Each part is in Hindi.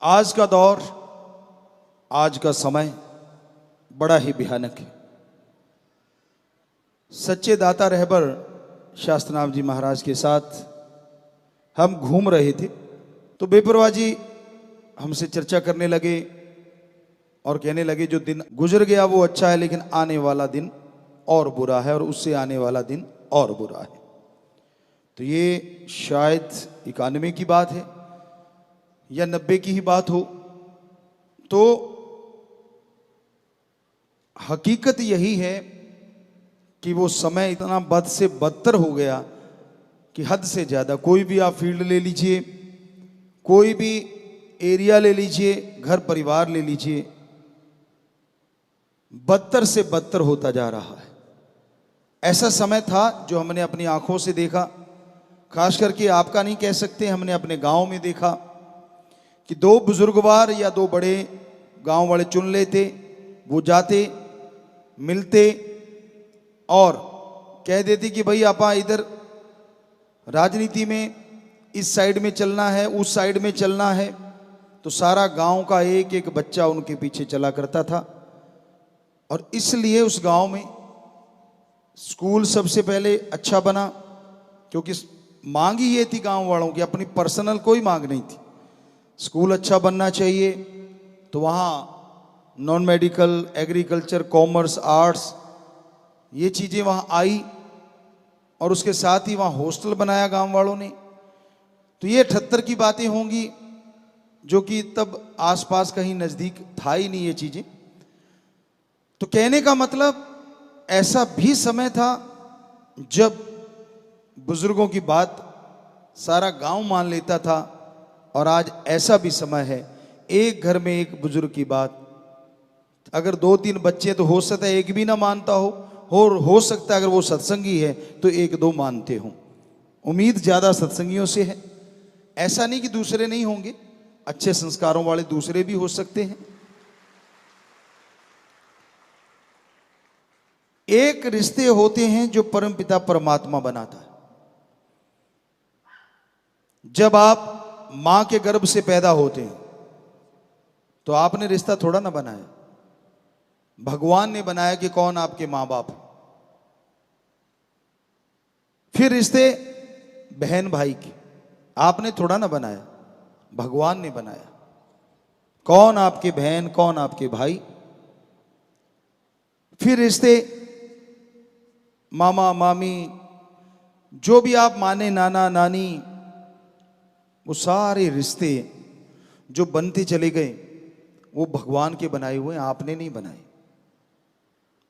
आज का दौर, आज का समय बड़ा ही भयानक है। सच्चे दाता रहबर शास्त्रनाथ जी महाराज के साथ हम घूम रहे थे तो बेपरवाह जी हमसे चर्चा करने लगे और कहने लगे जो दिन गुजर गया वो अच्छा है, लेकिन आने वाला दिन और बुरा है और उससे आने वाला दिन और बुरा है। तो ये शायद 91 की बात है या 90 की ही बात हो। तो हकीकत यही है कि वो समय इतना बद से बदतर हो गया कि हद से ज़्यादा। कोई भी आप फील्ड ले लीजिए, कोई भी एरिया ले लीजिए, घर परिवार ले लीजिए, बदतर से बदतर होता जा रहा है। ऐसा समय था जो हमने अपनी आंखों से देखा, खास करके आपका नहीं कह सकते, हमने अपने गांव में देखा कि दो बुजुर्गवार या दो बड़े गांव वाले चुन लेते, वो जाते मिलते और कह देते कि भाई आपा इधर राजनीति में इस साइड में चलना है, उस साइड में चलना है। तो सारा गांव का एक एक बच्चा उनके पीछे चला करता था। और इसलिए उस गांव में स्कूल सबसे पहले अच्छा बना, क्योंकि मांग ही ये थी गांव वालों की, अपनी पर्सनल कोई मांग नहीं थी। स्कूल अच्छा बनना चाहिए, तो वहाँ non medical, agriculture, commerce, arts ये चीज़ें वहाँ आई और उसके साथ ही वहाँ हॉस्टल बनाया गांव वालों ने। तो ये 78 की बातें होंगी, जो कि तब आसपास कहीं नज़दीक था ही नहीं ये चीज़ें। तो कहने का मतलब ऐसा भी समय था जब बुजुर्गों की बात सारा गांव मान लेता था, और आज ऐसा भी समय है एक घर में एक बुजुर्ग की बात, अगर 2-3 बच्चे तो हो सकता है एक भी ना मानता हो, और हो सकता है अगर वो सत्संगी है तो 1-2 मानते हों। उम्मीद ज़्यादा सत्संगियों से है। ऐसा नहीं कि दूसरे नहीं होंगे, अच्छे संस्कारों वाले दूसरे भी हो सकते हैं। एक रिश्ते होते हैं जो परमपिता परमात्मा बनाता है। जब आप मां के गर्भ से पैदा होते हैं तो आपने रिश्ता थोड़ा ना बनाया, भगवान ने बनाया कि कौन आपके मां बाप। फिर रिश्ते बहन भाई के आपने थोड़ा ना बनाया, भगवान ने बनाया। कौन आपके बहन, कौन आपके भाई। फिर रिश्ते मामा मामी, जो भी आप माने, नाना नानी, वो सारे रिश्ते जो बनते चले गए वो भगवान के बनाए हुए, आपने नहीं बनाए।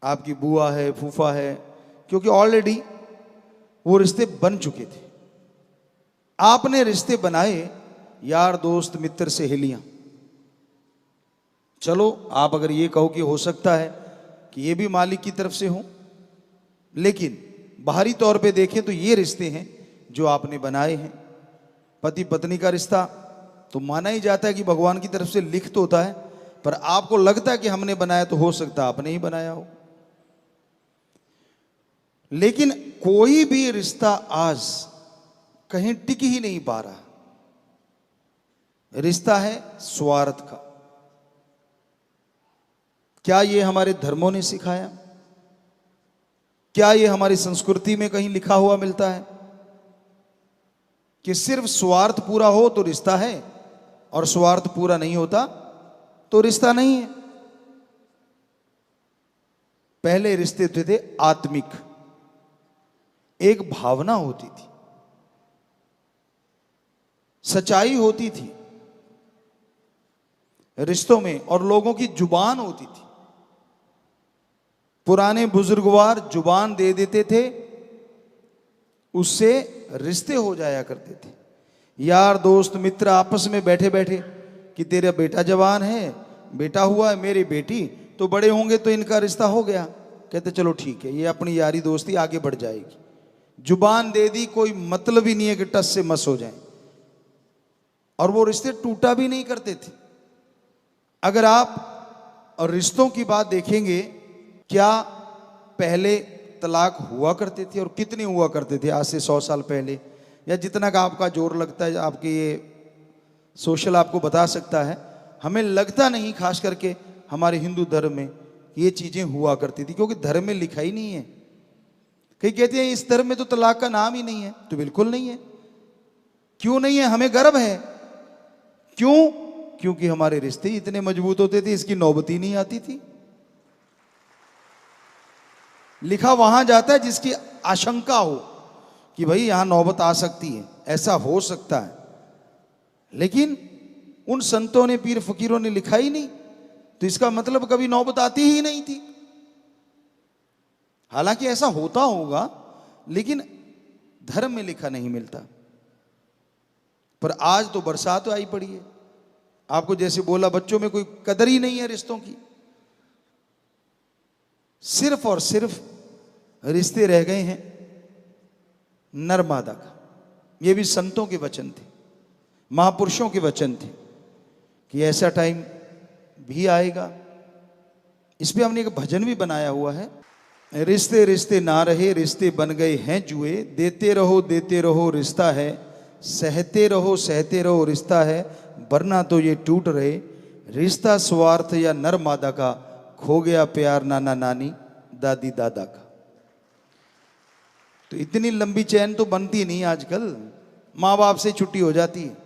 आपकी बुआ है, फूफा है, क्योंकि ऑलरेडी वो रिश्ते बन चुके थे। आपने रिश्ते बनाए यार दोस्त, मित्र, सहेलियां। चलो आप अगर ये कहो कि हो सकता है कि ये भी मालिक की तरफ से हो, लेकिन बाहरी तौर पे देखें तो ये रिश्ते हैं जो आपने बनाए हैं। पति पत्नी का रिश्ता तो माना ही जाता है कि भगवान की तरफ से लिखित होता है, पर आपको लगता है कि हमने बनाया, तो हो सकता है आपने ही बनाया हो। लेकिन कोई भी रिश्ता आज कहीं टिक ही नहीं पा रहा। रिश्ता है स्वार्थ का। क्या ये हमारे धर्मों ने सिखाया? क्या ये हमारी संस्कृति में कहीं लिखा हुआ मिलता है कि सिर्फ स्वार्थ पूरा हो तो रिश्ता है, और स्वार्थ पूरा नहीं होता तो रिश्ता नहीं है? पहले रिश्ते थे आत्मिक, एक भावना होती थी, सच्चाई होती थी रिश्तों में, और लोगों की जुबान होती थी। पुराने बुजुर्गवार जुबान दे देते थे, उससे रिश्ते हो जाया करते थे। यार दोस्त मित्र आपस में बैठे बैठे कि तेरा बेटा जवान है, बेटा हुआ है, मेरी बेटी तो बड़े होंगे तो इनका रिश्ता हो गया। कहते चलो ठीक है, ये अपनी यारी दोस्ती आगे बढ़ जाएगी। जुबान दे दी, कोई मतलब ही नहीं है कि टस से मस हो जाए, और वो रिश्ते टूटा भी नहीं करते थे। अगर आप और रिश्तों की बात देखेंगे, क्या पहले तलाक हुआ करते थे और कितने हुआ करते थे आज से 100 साल पहले, या जितना का आपका जोर लगता है आपके ये सोशल आपको बता सकता है। हमें लगता नहीं, खास करके हमारे हिंदू धर्म में, ये चीजें हुआ करती थी, क्योंकि धर्म में लिखा ही नहीं है। कई कहते हैं इस धर्म में तो तलाक का नाम ही नहीं है, तो बिल्कुल नहीं है। क्यों नहीं है? हमें गर्व है। क्यों? क्योंकि हमारे रिश्ते इतने मजबूत होते थे, इसकी नौबत ही नहीं आती थी। लिखा वहां जाता है जिसकी आशंका हो कि भाई यहां नौबत आ सकती है, ऐसा हो सकता है। लेकिन उन संतों ने, पीर फकीरों ने लिखा ही नहीं, तो इसका मतलब कभी नौबत आती ही नहीं थी। हालांकि ऐसा होता होगा, लेकिन धर्म में लिखा नहीं मिलता। पर आज तो बरसात आई पड़ी है। आपको जैसे बोला, बच्चों में कोई कदर ही नहीं है रिश्तों की। सिर्फ और सिर्फ रिश्ते रह गए हैं नर मादा का। ये भी संतों के वचन थे, महापुरुषों के वचन थे कि ऐसा टाइम भी आएगा। इस पे हमने एक भजन भी बनाया हुआ है। रिश्ते रिश्ते ना रहे, रिश्ते बन गए हैं जुए, देते रहो रिश्ता है, सहते रहो रिश्ता है, वरना तो ये टूट रहे। रिश्ता स्वार्थ या नर मादा का, खो गया प्यार नाना नानी दादी दादा का। तो इतनी लंबी चैन तो बनती नहीं आजकल, माँ बाप से छुट्टी हो जाती है।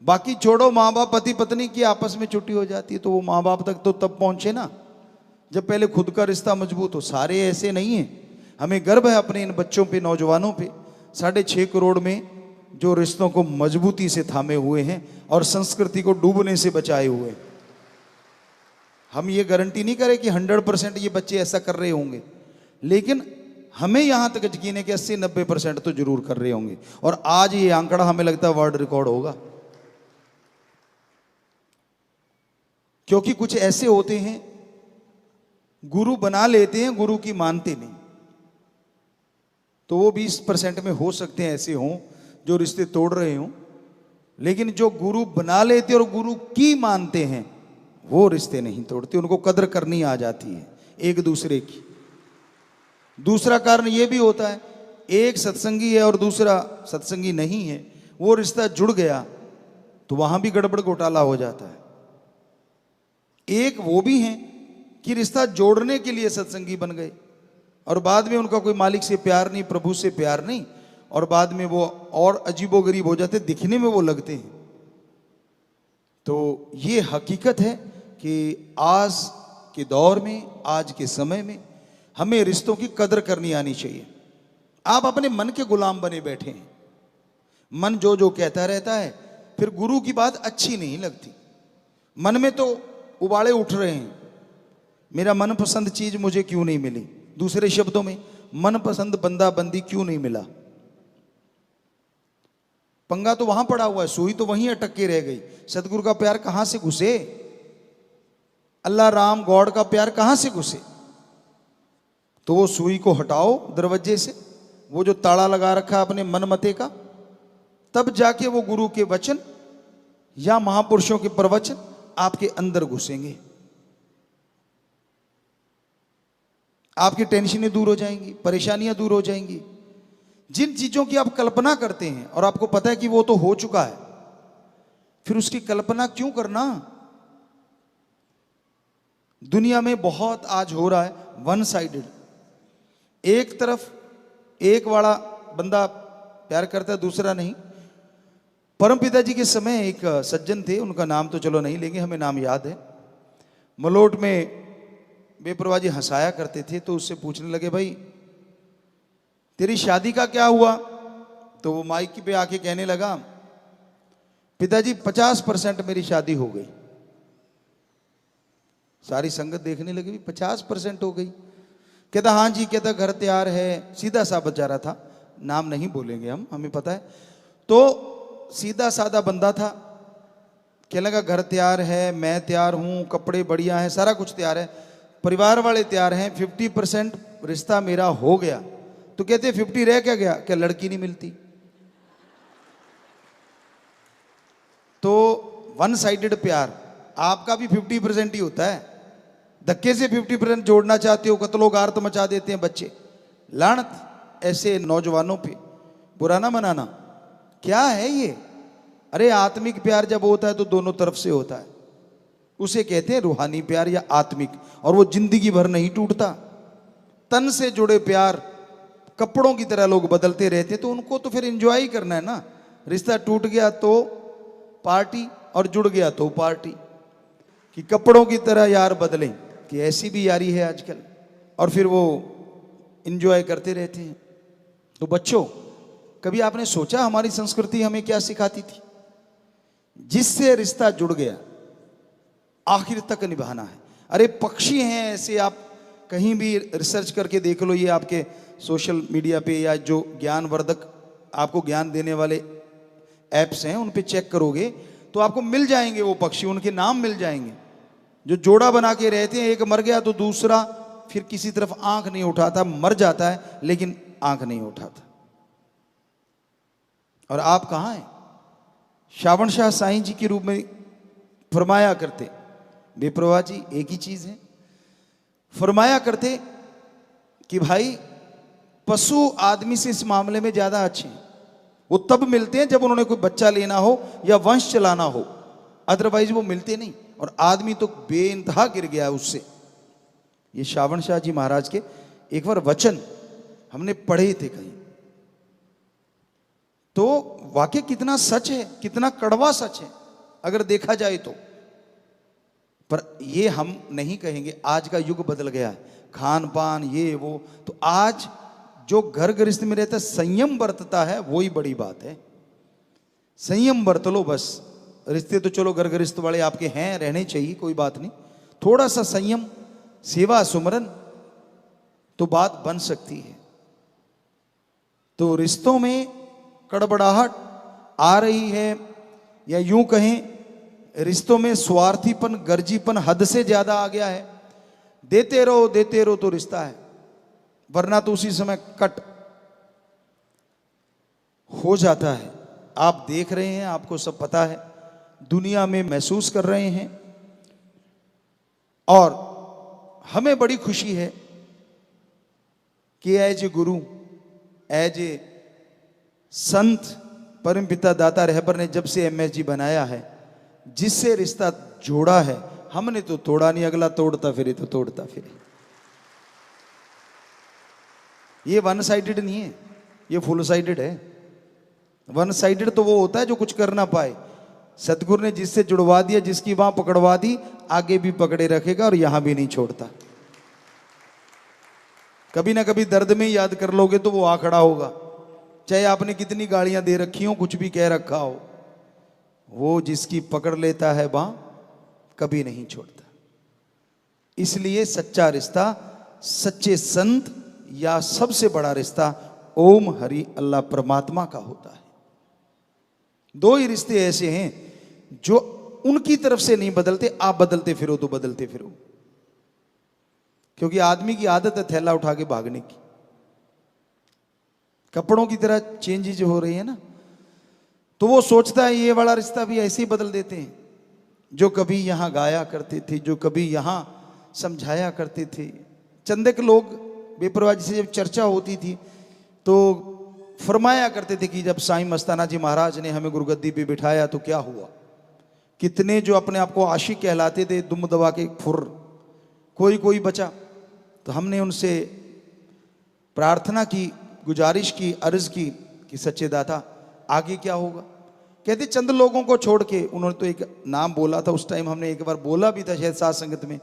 बाकी छोड़ो, माँ बाप पति पत्नी की आपस में छुट्टी हो जाती है, तो वो माँ बाप तक तो तब पहुंचे ना जब पहले खुद का रिश्ता मजबूत हो। सारे ऐसे नहीं है। हमें गर्व है अपने इन बच्चों पे, नौजवानों पे, 6.5 करोड़ में जो रिश्तों को मजबूती से थामे हुए हैं और संस्कृति को डूबने से बचाए हुए हैं। हम ये गारंटी नहीं करें कि 100% ये बच्चे ऐसा कर रहे होंगे, लेकिन हमें यहां तक यकीन है कि 80-90% तो जरूर कर रहे होंगे। और आज ये आंकड़ा हमें लगता है वर्ल्ड रिकॉर्ड होगा, क्योंकि कुछ ऐसे होते हैं गुरु बना लेते हैं, गुरु की मानते नहीं। तो वो 20% में हो सकते हैं ऐसे हों जो रिश्ते तोड़ रहे हों, लेकिन जो गुरु बना लेते और गुरु की मानते हैं वो रिश्ते नहीं तोड़ते। उनको कदर करनी आ जाती है एक दूसरे की। दूसरा कारण ये भी होता है, एक सत्संगी है और दूसरा सत्संगी नहीं है, वो रिश्ता जुड़ गया तो वहां भी गड़बड़ घोटाला हो जाता है। एक वो भी हैं कि रिश्ता जोड़ने के लिए सत्संगी बन गए और बाद में उनका कोई मालिक से प्यार नहीं, प्रभु से प्यार नहीं, और बाद में वो और अजीबोगरीब हो जाते, दिखने में वो लगते हैं। तो ये हकीकत है कि आज के दौर में, आज के समय में हमें रिश्तों की कदर करनी आनी चाहिए। आप अपने मन के गुलाम बने बैठे हैं, मन जो जो कहता रहता है, फिर गुरु की बात अच्छी नहीं लगती। मन में तो उबाले उठ रहे हैं, मेरा मनपसंद चीज मुझे क्यों नहीं मिली, दूसरे शब्दों में मनपसंद बंदा बंदी क्यों नहीं मिला। पंगा तो वहां पड़ा हुआ है, सुई तो वहीं अटक के रह गई। सतगुरु का प्यार कहां से घुसे, अल्लाह राम गॉड का प्यार कहां से घुसे। तो वो सुई को हटाओ दरवाजे से, वो जो ताला लगा रखा अपने मन मते का, तब जाके वो गुरु के वचन या महापुरुषों के प्रवचन आपके अंदर घुसेंगे। आपकी टेंशनें दूर हो जाएंगी, परेशानियां दूर हो जाएंगी। जिन चीजों की आप कल्पना करते हैं और आपको पता है कि वो तो हो चुका है, फिर उसकी कल्पना क्यों करना। दुनिया में बहुत आज हो रहा है वन साइडेड। एक तरफ एक वाला बंदा प्यार करता है, दूसरा नहीं। परमपिता जी के समय एक सज्जन थे, उनका नाम तो चलो नहीं लेंगे, हमें नाम याद है। मलोट में बेपरवाह जी हंसाया करते थे, तो उससे पूछने लगे, भाई तेरी शादी का क्या हुआ। तो वो माइक पे आके कहने लगा, पिताजी 50% मेरी शादी हो गई। सारी संगत देखने लगी, 50% हो गई। कहता हाँ जी, कहता घर तैयार है। सीधा सा बेचारा था, नाम नहीं बोलेंगे हम, हमें पता है। तो सीधा साधा बंदा था, कहने लगा घर तैयार है, मैं तैयार हूं, कपड़े बढ़िया हैं, सारा कुछ तैयार है, परिवार वाले तैयार हैं, 50% रिश्ता मेरा हो गया। तो कहते 50 रह क्या गया, क्या लड़की नहीं मिलती। तो वन साइडेड प्यार, आपका भी 50% ही होता है। धक्के से 50% जोड़ना चाहते हो, कत्लो गारत मचा देते हैं बच्चे। लानत ऐसे नौजवानों पे, बुरा ना मनाना। क्या है ये, अरे आत्मिक प्यार जब होता है तो दोनों तरफ से होता है, उसे कहते हैं रूहानी प्यार या आत्मिक, और वो जिंदगी भर नहीं टूटता। तन से जुड़े प्यार कपड़ों की तरह लोग बदलते रहते, तो उनको तो फिर एंजॉय ही करना है ना। रिश्ता टूट गया तो पार्टी और जुड़ गया तो पार्टी, कि कपड़ों की तरह यार बदलें, कि ऐसी भी यारी है आजकल, और फिर वो एंजॉय करते रहते हैं। तो बच्चों, कभी आपने सोचा हमारी संस्कृति हमें क्या सिखाती थी? जिससे रिश्ता जुड़ गया आखिर तक निभाना है। अरे पक्षी हैं ऐसे, आप कहीं भी रिसर्च करके देख लो, ये आपके सोशल मीडिया पे या जो ज्ञानवर्धक आपको ज्ञान देने वाले ऐप्स हैं उन पे चेक करोगे तो आपको मिल जाएंगे वो पक्षी, उनके नाम मिल जाएंगे, जो जोड़ा बना के रहते हैं। एक मर गया तो दूसरा फिर किसी तरफ आंख नहीं उठाता, मर जाता है लेकिन आंख नहीं उठाता। और आप कहां हैं? श्रावण शाह साईं जी के रूप में फरमाया करते, बेप्रवाह जी एक ही चीज है, फरमाया करते कि भाई पशु आदमी से इस मामले में ज्यादा अच्छे हैं। वो तब मिलते हैं जब उन्होंने कोई बच्चा लेना हो या वंश चलाना हो, अदरवाइज वो मिलते नहीं। और आदमी तो बेइंतहा गिर गया है उससे। ये श्रावण शाह जी महाराज के एक बार वचन हमने पढ़े थे कहीं, तो वाकई कितना सच है, कितना कड़वा सच है अगर देखा जाए तो। पर ये हम नहीं कहेंगे, आज का युग बदल गया है, खान पान ये वो। तो आज जो घर गृहस्थ में रहता है, संयम बरतता है, वही बड़ी बात है। संयम बरत लो बस। रिश्ते तो चलो घर गृहस्थ वाले आपके हैं, रहने चाहिए, कोई बात नहीं। थोड़ा सा संयम, सेवा सुमरन, तो बात बन सकती है। तो रिश्तों में कड़बड़ाहट आ रही है, या यूं कहें रिश्तों में स्वार्थीपन, गर्जीपन हद से ज्यादा आ गया है। देते रहो तो रिश्ता है, वरना तो उसी समय कट हो जाता है। आप देख रहे हैं, आपको सब पता है, दुनिया में महसूस कर रहे हैं। और हमें बड़ी खुशी है कि as a Guru, as a संत, परमपिता दाता रहबर ने जब से एमएसजी बनाया है, जिससे रिश्ता जोड़ा है, हमने तो तोड़ा नहीं, अगला तोड़ता फिरे तो तोड़ता फिरे। ये वन साइडेड नहीं है, ये फुल साइडेड है। वन साइडेड तो वो होता है जो कुछ कर ना पाए। सतगुरु ने जिससे जुड़वा दिया, जिसकी वहां पकड़वा दी, आगे भी पकड़े रखेगा और यहां भी नहीं छोड़ता। कभी ना कभी दर्द में याद कर लोगे तो वो आ खड़ा होगा, चाहे आपने कितनी गालियां दे रखी हो, कुछ भी कह रखा हो। वो जिसकी पकड़ लेता है बां, कभी नहीं छोड़ता। इसलिए सच्चा रिश्ता, सच्चे संत या सबसे बड़ा रिश्ता ओम हरि अल्लाह परमात्मा का होता है। दो ही रिश्ते ऐसे हैं जो उनकी तरफ से नहीं बदलते, आप बदलते फिरो तो बदलते फिरो। क्योंकि आदमी की आदत है थैला उठा के भागने की। कपड़ों की तरह चेंजेज हो रही है ना, तो वो सोचता है ये वाला रिश्ता भी ऐसे ही बदल देते हैं। जो कभी यहां गाया करते थे, जो कभी यहां समझाया करते थे, चंदे के लोग बेपरवाह से जब चर्चा होती थी तो फरमाया करते थे कि जब साईं मस्ताना जी महाराज ने हमें गुरुगद्दी पे बिठाया तो क्या हुआ। कितने जो अपने आप को आशिक कहलाते थे, दुम दबा के फुर, कोई कोई बचा। तो हमने उनसे प्रार्थना की, गुजारिश की, अर्ज की कि सच्चे दाता आगे क्या होगा। कहते चंद लोगों को छोड़ के, उन्होंने तो एक नाम बोला था उस टाइम, हमने एक बार बोला भी था शायद साथ संगत में,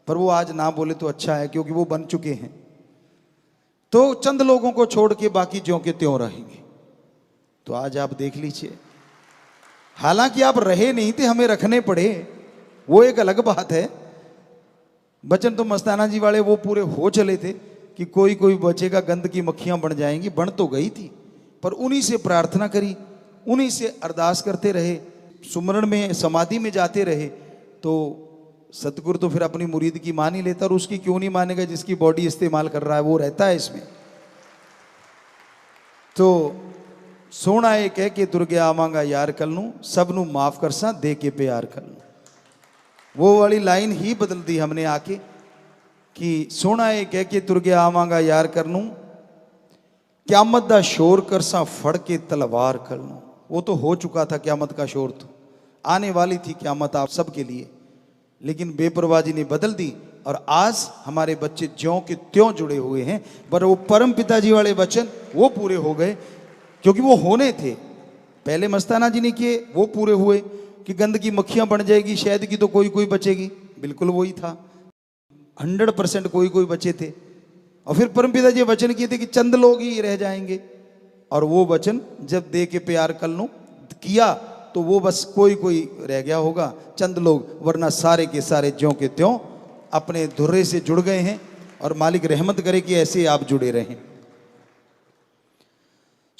पर वो आज ना बोले तो अच्छा है क्योंकि वो बन चुके हैं। तो चंद लोगों को छोड़ के बाकी ज्यों के त्यों रहेंगे। तो आज आप देख लीजिए, हालांकि आप रहे नहीं थे, हमें रखने पड़े, वो एक अलग बात है। वचन तो मस्ताना जी वाले वो पूरे हो चले थे कि कोई कोई बचेगा, गंद की मक्खियां बन जाएंगी। बन तो गई थी, पर उन्हीं से प्रार्थना करी, उन्हीं से अरदास करते रहे, सुमरण में समाधि में जाते रहे। तो सतगुरु तो फिर अपनी मुरीद की मान ही लेता, और उसकी क्यों नहीं मानेगा जिसकी बॉडी इस्तेमाल कर रहा है, वो रहता है इसमें। तो सोना ये कह के तुर गया आवांगा यार कल नू, सबनू माफ कर सा दे के प्यार कर लूं। वो वाली लाइन ही बदल दी हमने आके कि सोना ये कह के तुर गया आवांगा यार कर लूं, क्यामत दा शोर कर सा फड़ के तलवार कर लूं। वो तो हो चुका था, क़यामत का शोर तो आने वाली थी क़यामत आप सबके लिए, लेकिन बेपरवाही ने बदल दी और आज हमारे बच्चे ज्यों के त्यों जुड़े हुए हैं। पर वो परम पिताजी वाले वचन वो पूरे हो गए, क्योंकि वो होने थे। पहले मस्ताना जी ने किए, वो पूरे हुए कि गंदगी मक्खियां बन जाएगी, शहद की तो कोई कोई बचेगी, बिल्कुल वही था। 100% कोई कोई बचे थे। और फिर परम पिताजी वचन किए थे कि चंद लोग ही रह जाएंगे, और वो वचन जब दे के प्यार कलनु किया तो वो बस कोई कोई रह गया होगा, चंद लोग, वरना सारे के सारे ज्यों के त्यों अपने धुर्रे से जुड़ गए हैं। और मालिक रहमत करे कि ऐसे आप जुड़े रहें।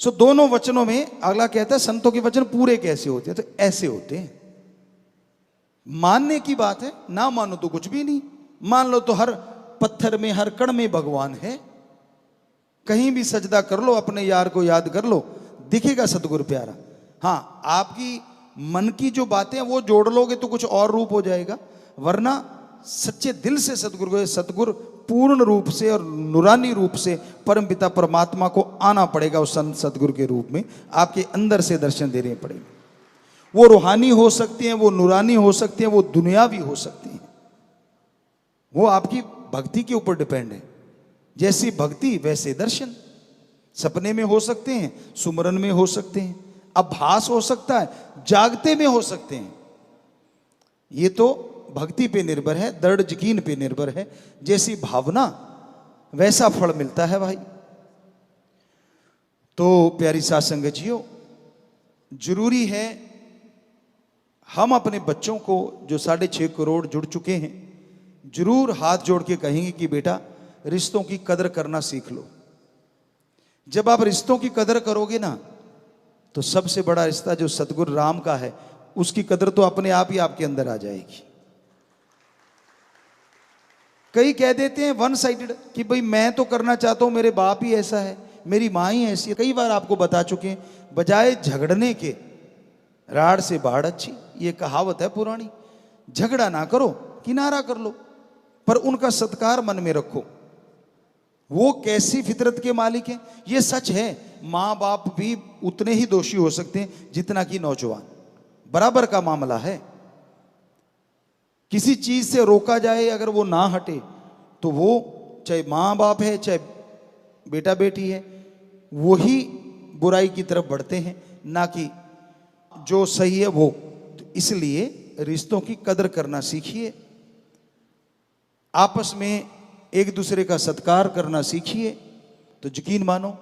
सो दोनों वचनों में अगला कहता है संतों के वचन पूरे कैसे होते हैं, तो ऐसे होते हैं। मानने की बात है, ना मानो तो कुछ भी नहीं, मान लो तो हर पत्थर में हर कण में भगवान है। कहीं भी सजदा कर लो, अपने यार को याद कर लो, दिखेगा सतगुरु प्यारा। हाँ, आपकी मन की जो बातें हैं वो जोड़ लोगे तो कुछ और रूप हो जाएगा, वरना सच्चे दिल से सतगुरु को, सतगुरु पूर्ण रूप से और नूरानी रूप से परमपिता परमात्मा को आना पड़ेगा। उस संत सतगुरु के रूप में आपके अंदर से दर्शन देने पड़ेंगे। वो रूहानी हो सकती हैं, वो नूरानी हो सकती हैं, वो दुनियावी हो सकती हैं। वो आपकी भक्ति के ऊपर डिपेंड है। जैसी भक्ति वैसे दर्शन। सपने में हो सकते हैं, सुमरन में हो सकते हैं, आभास हो सकता है, जागते में हो सकते हैं। ये तो भक्ति पे निर्भर है, दृढ़ यकीन पे निर्भर है। जैसी भावना वैसा फल मिलता है भाई। तो प्यारी साध संगत जियो, जरूरी है हम अपने बच्चों को जो 6.5 करोड़ जुड़ चुके हैं, जरूर हाथ जोड़ के कहेंगे कि बेटा रिश्तों की कदर करना सीख लो। जब आप रिश्तों की कदर करोगे ना, तो सबसे बड़ा रिश्ता जो सतगुरु राम का है, उसकी कदर तो अपने आप ही आपके अंदर आ जाएगी। कई कह देते हैं वन साइडेड कि भाई मैं तो करना चाहता हूं, मेरे बाप ही ऐसा है, मेरी माँ ही ऐसी है। कई बार आपको बता चुके हैं, बजाय झगड़ने के राड़ से बाढ़ अच्छी, ये कहावत है पुरानी। झगड़ा ना करो, किनारा कर लो, पर उनका सत्कार मन में रखो। वो कैसी फितरत के मालिक हैं, ये सच है। माँ बाप भी उतने ही दोषी हो सकते हैं जितना कि नौजवान, बराबर का मामला है। किसी चीज से रोका जाए, अगर वो ना हटे, तो वो चाहे माँ बाप है चाहे बेटा बेटी है, वही बुराई की तरफ बढ़ते हैं, ना कि जो सही है वो। तो इसलिए रिश्तों की कदर करना सीखिए, आपस में एक दूसरे का सत्कार करना सीखिए, तो यकीन मानो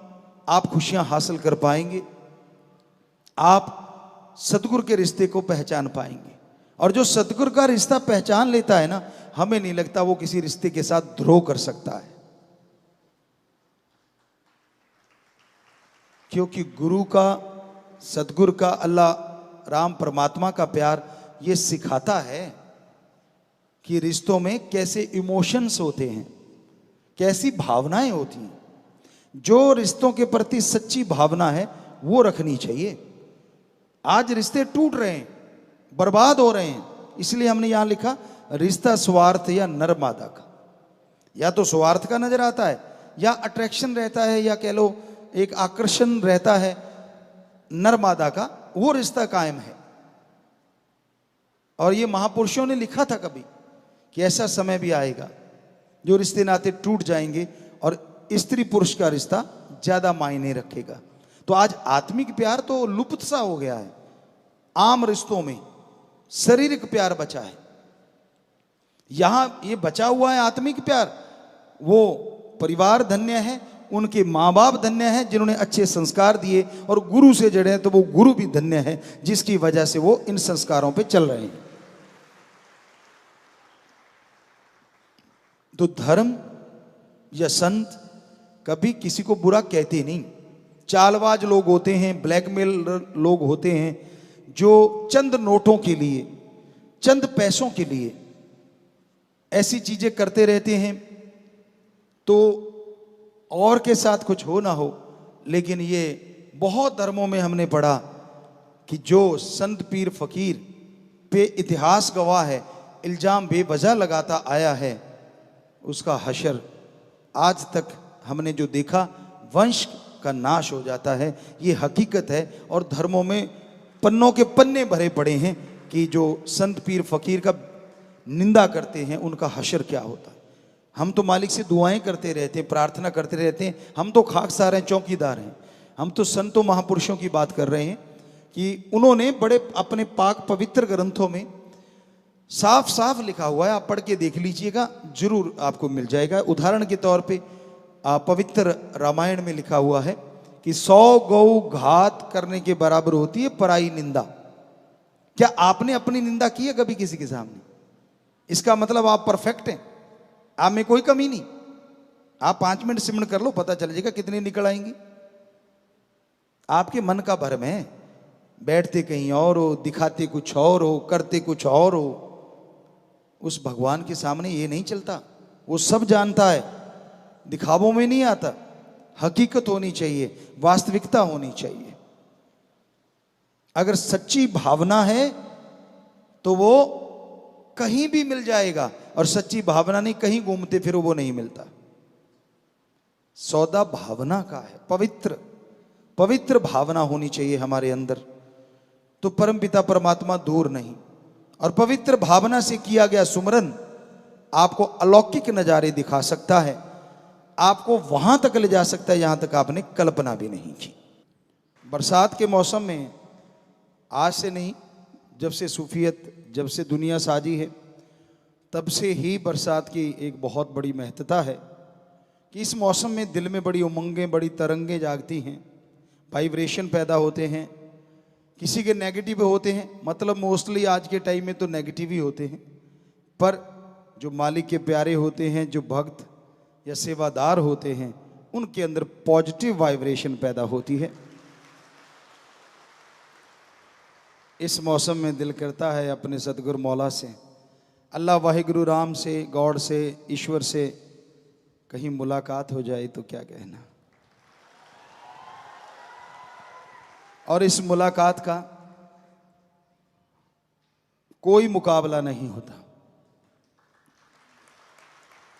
आप खुशियां हासिल कर पाएंगे। आप सतगुरु के रिश्ते को पहचान पाएंगे। और जो सतगुरु का रिश्ता पहचान लेता है ना, हमें नहीं लगता वो किसी रिश्ते के साथ द्रोह कर सकता है। क्योंकि गुरु का, सतगुरु का, अल्लाह राम परमात्मा का प्यार ये सिखाता है कि रिश्तों में कैसे इमोशंस होते हैं, कैसी भावनाएं होती हैं। जो रिश्तों के प्रति सच्ची भावना है वो रखनी चाहिए। आज रिश्ते टूट रहे हैं, बर्बाद हो रहे हैं, इसलिए हमने यहां लिखा रिश्ता स्वार्थ या नर मादा का। या तो स्वार्थ का नजर आता है, या अट्रैक्शन रहता है, या कह लो एक आकर्षण रहता है नर मादा का, वो रिश्ता कायम है। और ये महापुरुषों ने लिखा था कभी कि ऐसा समय भी आएगा जो रिश्ते नाते टूट जाएंगे और स्त्री पुरुष का रिश्ता ज्यादा मायने रखेगा। तो आज आत्मिक प्यार तो लुप्त सा हो गया है। आम रिश्तों में शारीरिक प्यार बचा है। यहां ये बचा हुआ है आत्मिक प्यार। वो परिवार धन्य है, उनके माँ बाप धन्य है जिन्होंने अच्छे संस्कार दिए, और गुरु से जड़े हैं तो वो गुरु भी धन्य है जिसकी वजह से वो इन संस्कारों पे चल रहे हैं। तो धर्म या संत कभी किसी को बुरा कहते नहीं। चालबाज लोग होते हैं, ब्लैकमेल लोग होते हैं, जो चंद नोटों के लिए, चंद पैसों के लिए ऐसी चीजें करते रहते हैं। तो और के साथ कुछ हो ना हो, लेकिन ये बहुत धर्मों में हमने पढ़ा कि जो संत पीर फकीर पे इतिहास गवाह है, इल्जाम बेवजह लगाता आया है, उसका हशर आज तक हमने जो देखा, वंश का नाश हो जाता है। ये हकीकत है। और धर्मों में पन्नों के पन्ने भरे पड़े हैं कि जो संत पीर फकीर का निंदा करते हैं उनका हशर क्या होता है। हम तो मालिक से दुआएं करते रहते हैं, प्रार्थना करते रहते हैं, हम तो खाकसार हैं, चौकीदार हैं। हम तो संतों महापुरुषों की बात कर रहे हैं कि उन्होंने बड़े अपने पाक पवित्र ग्रंथों में साफ साफ लिखा हुआ है, आप पढ़ के देख लीजिएगा, जरूर आपको मिल जाएगा। उदाहरण के तौर पे पवित्र रामायण में लिखा हुआ है कि 100 गौ घात करने के बराबर होती है पराई निंदा। क्या आपने अपनी निंदा की है कभी किसी के सामने? इसका मतलब आप परफेक्ट हैं, आप में कोई कमी नहीं। आप 5 मिनट सिमरण कर लो, पता चल जाएगा कितनी निकल आएंगी। आपके मन का भ्रम है, बैठते कहीं और हो, दिखाते कुछ और हो, करते कुछ और हो। उस भगवान के सामने ये नहीं चलता, वो सब जानता है, दिखावों में नहीं आता। हकीकत होनी चाहिए, वास्तविकता होनी चाहिए। अगर सच्ची भावना है तो वो कहीं भी मिल जाएगा, और सच्ची भावना नहीं, कहीं घूमते फिरो वो नहीं मिलता। सौदा भावना का है, पवित्र पवित्र भावना होनी चाहिए हमारे अंदर, तो परमपिता परमात्मा दूर नहीं। और पवित्र भावना से किया गया सुमरन आपको अलौकिक नजारे दिखा सकता है, आपको वहां तक ले जा सकता है जहां तक आपने कल्पना भी नहीं की। बरसात के मौसम में, आज से नहीं, जब से सूफियत, जब से दुनिया साजी है, तब से ही बरसात की एक बहुत बड़ी महत्ता है कि इस मौसम में दिल में बड़ी उमंगें, बड़ी तरंगें जागती हैं, वाइब्रेशन पैदा होते हैं। किसी के नेगेटिव होते हैं, मतलब मोस्टली आज के टाइम में तो नेगेटिव ही होते हैं, पर जो मालिक के प्यारे होते हैं, जो भक्त या सेवादार होते हैं, उनके अंदर पॉजिटिव वाइब्रेशन पैदा होती है। इस मौसम में दिल करता है अपने सतगुरु मौला से, अल्लाह वाहिगुरु राम से, गॉड से, ईश्वर से कहीं मुलाकात हो जाए तो क्या कहना। और इस मुलाकात का कोई मुकाबला नहीं होता।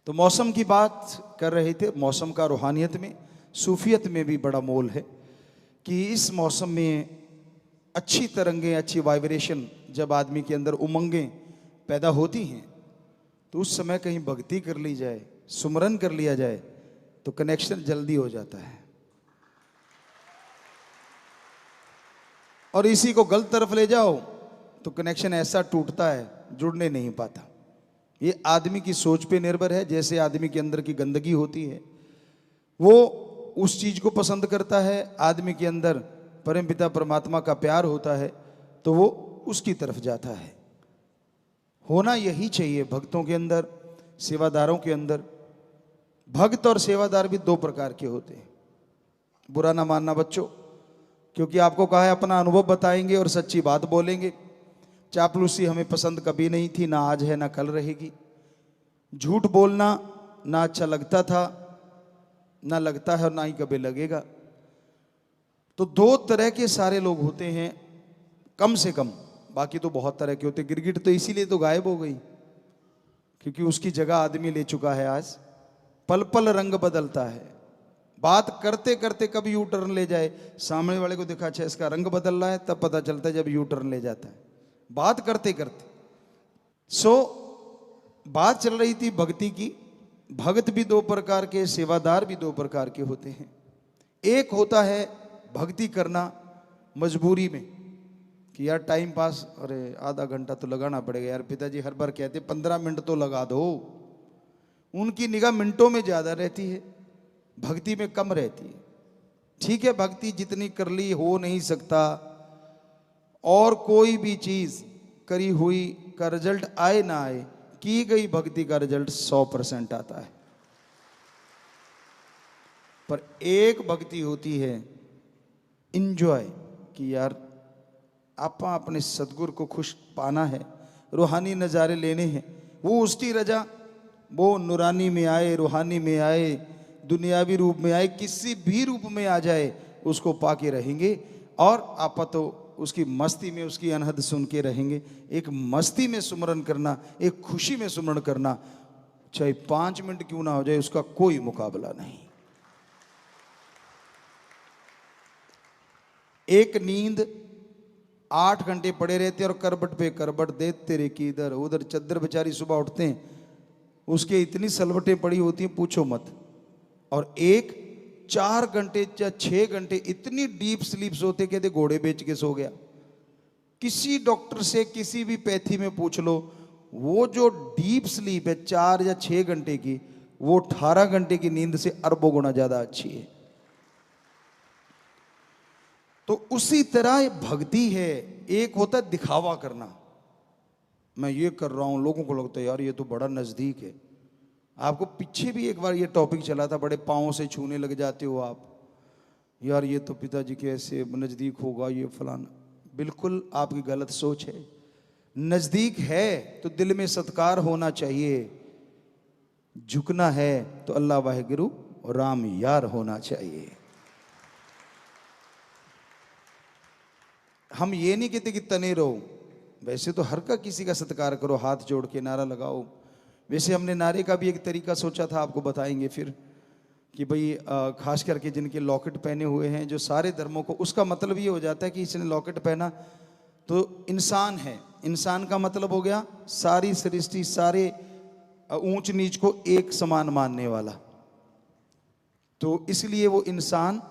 तो मौसम की बात कर रहे थे, मौसम का रूहानियत में, सूफियत में भी बड़ा मोल है कि इस मौसम में अच्छी तरंगें, अच्छी वाइब्रेशन, जब आदमी के अंदर उमंगें पैदा होती हैं, तो उस समय कहीं भक्ति कर ली जाए, सुमरन कर लिया जाए, तो कनेक्शन जल्दी हो जाता है। और इसी को गलत तरफ ले जाओ तो कनेक्शन ऐसा टूटता है, जुड़ने नहीं पाता। ये आदमी की सोच पे निर्भर है। जैसे आदमी के अंदर की गंदगी होती है, वो उस चीज को पसंद करता है। आदमी के अंदर परमपिता परमात्मा का प्यार होता है तो वो उसकी तरफ जाता है। होना यही चाहिए भक्तों के अंदर, सेवादारों के अंदर। भक्त और सेवादार भी 2 प्रकार के होते हैं, बुरा ना मानना बच्चों, क्योंकि आपको कहा है अपना अनुभव बताएंगे और सच्ची बात बोलेंगे। चापलूसी हमें पसंद कभी नहीं थी, ना आज है ना कल रहेगी। झूठ बोलना ना अच्छा लगता था, ना लगता है और ना ही कभी लगेगा। तो 2 तरह के सारे लोग होते हैं कम से कम, बाकी तो बहुत तरह के होते हैं। गिरगिट तो इसीलिए तो गायब हो गई क्योंकि उसकी जगह आदमी ले चुका है। आज पल पल रंग बदलता है, बात करते करते कब यू टर्न ले जाए, सामने वाले को देखा अच्छा इसका रंग बदल रहा है, तब पता चलता है जब यू टर्न ले जाता है, बात करते करते। बात चल रही थी भक्ति की। भक्त भी 2 प्रकार के, सेवादार भी 2 प्रकार के होते हैं। एक होता है भक्ति करना मजबूरी में कि यार टाइम पास, अरे आधा घंटा तो लगाना पड़ेगा यार, पिताजी हर बार कहते 15 मिनट तो लगा दो। उनकी निगाह मिनटों में ज्यादा रहती है, भक्ति में कम रहती है। ठीक है, भक्ति जितनी कर ली हो नहीं सकता, और कोई भी चीज करी हुई का रिजल्ट आए ना आए, की गई भक्ति का रिजल्ट 100% आता है। पर एक भक्ति होती है इंजॉय, कि यार आपा अपने सतगुरु को खुश पाना है, रूहानी नज़ारे लेने हैं। वो उसकी रजा, वो नूरानी में आए, रूहानी में आए, दुनियावी रूप में आए, किसी भी रूप में आ जाए, उसको पाके रहेंगे। और आपा तो उसकी मस्ती में, उसकी अनहद सुन के रहेंगे। एक मस्ती में सुमरन करना, एक खुशी में सुमरन करना, चाहे 5 मिनट क्यों ना हो जाए, उसका कोई मुकाबला नहीं। एक नींद 8 घंटे पड़े रहते हैं और करबट पे करबट देते रे कि इधर उधर। चद्दर बेचारी सुबह उठते हैं, उसके इतनी सलवटें पड़ी होती हैं पूछो मत। और एक 4 घंटे या 6 घंटे इतनी डीप स्लीप सोते, कहते घोड़े बेच के सो गया। किसी डॉक्टर से किसी भी पैथी में पूछ लो, वो जो डीप स्लीप है 4 या 6 घंटे की, वो 18 घंटे की नींद से अरबों गुना ज्यादा अच्छी है। तो उसी तरह ये भक्ति है। एक होता है दिखावा करना, मैं ये कर रहा हूं, लोगों को लगता है यार ये तो बड़ा नजदीक है। आपको पीछे भी एक बार ये टॉपिक चला था, बड़े पांव से छूने लग जाते हो आप, यार ये तो पिताजी के ऐसे नजदीक होगा ये फलाना। बिल्कुल आपकी गलत सोच है। नजदीक है तो दिल में सत्कार होना चाहिए, झुकना है तो अल्लाह वाहिगुरु राम यार होना चाहिए। हम ये नहीं कहते कि तने रहो, वैसे तो हर का किसी का सत्कार करो, हाथ जोड़ के नारा लगाओ। वैसे हमने नारे का भी एक तरीका सोचा था, आपको बताएंगे फिर, कि भाई खास करके जिनके लॉकेट पहने हुए हैं, जो सारे धर्मों को, उसका मतलब ये हो जाता है कि इसने लॉकेट पहना तो इंसान है। इंसान का मतलब हो गया सारी सृष्टि, सारे ऊंच नीच को एक समान मानने वाला। तो इसलिए वो इंसान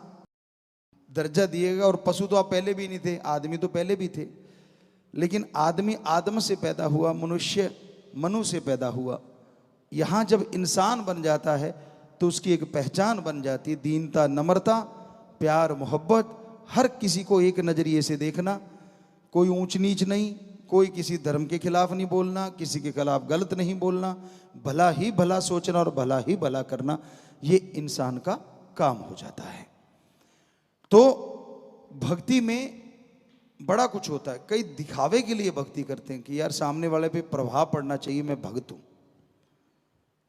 दर्जा दिएगा। और पशु तो आप पहले भी नहीं थे, आदमी तो पहले भी थे, लेकिन आदमी आदम से पैदा हुआ, मनुष्य मनु से पैदा हुआ। यहां जब इंसान बन जाता है तो उसकी एक पहचान बन जाती है, दीनता, नम्रता, प्यार, मोहब्बत, हर किसी को एक नजरिए से देखना, कोई ऊंच नीच नहीं, कोई किसी धर्म के खिलाफ नहीं बोलना, किसी के खिलाफ गलत नहीं बोलना, भला ही भला सोचना और भला ही भला करना, ये इंसान का काम हो जाता है। तो भक्ति में बड़ा कुछ होता है। कई दिखावे के लिए भक्ति करते हैं कि यार सामने वाले पे प्रभाव पड़ना चाहिए, मैं भक्त हूं।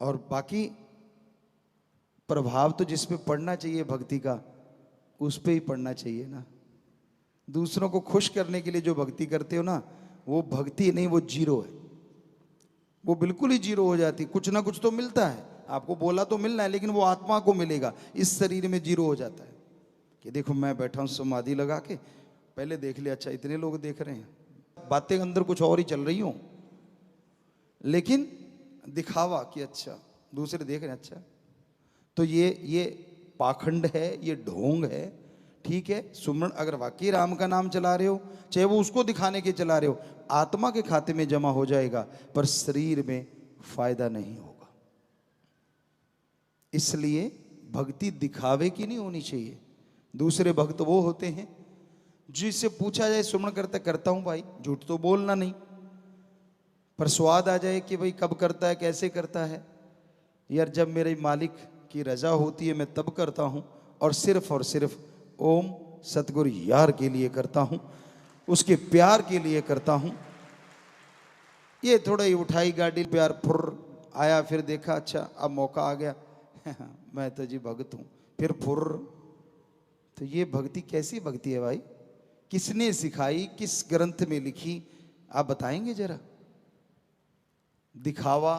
और बाकी प्रभाव तो जिस पे पड़ना चाहिए भक्ति का, उस पे ही पड़ना चाहिए ना। दूसरों को खुश करने के लिए जो भक्ति करते हो ना, वो भक्ति नहीं, वो जीरो है। वो बिल्कुल ही जीरो हो जाती। कुछ ना कुछ तो मिलता है, आपको बोला तो मिलना है, लेकिन वो आत्मा को मिलेगा, इस शरीर में जीरो हो जाता है। कि देखो मैं बैठा हूं समाधि लगा के, पहले देख लिया, अच्छा इतने लोग देख रहे हैं, बातें अंदर कुछ और ही चल रही हो, लेकिन दिखावा कि अच्छा दूसरे देख रहे हैं। अच्छा तो ये पाखंड है, ये ढोंग है। ठीक है, सुमरण अगर वाकई राम का नाम चला रहे हो, चाहे वो उसको दिखाने के चला रहे हो, आत्मा के खाते में जमा हो जाएगा, पर शरीर में फायदा नहीं होगा। इसलिए भक्ति दिखावे की नहीं होनी चाहिए। दूसरे भक्त वो होते हैं जिससे पूछा जाए सुमरण करता हूं भाई, झूठ तो बोलना नहीं, पर स्वाद आ जाए कि भाई कब करता है, कैसे करता है। यार जब मेरे मालिक की रजा होती है मैं तब करता हूं, और सिर्फ ओम सतगुरु यार के लिए करता हूं, उसके प्यार के लिए करता हूं। ये थोड़ा ही उठाई गाड़ी, प्यार फुर आया, फिर देखा अच्छा अब मौका आ गया मैं तो जी भक्त हूं, फिर फुर। तो ये भक्ति कैसी भक्ति है भाई? किसने सिखाई, किस ग्रंथ में लिखी, आप बताएंगे जरा? दिखावा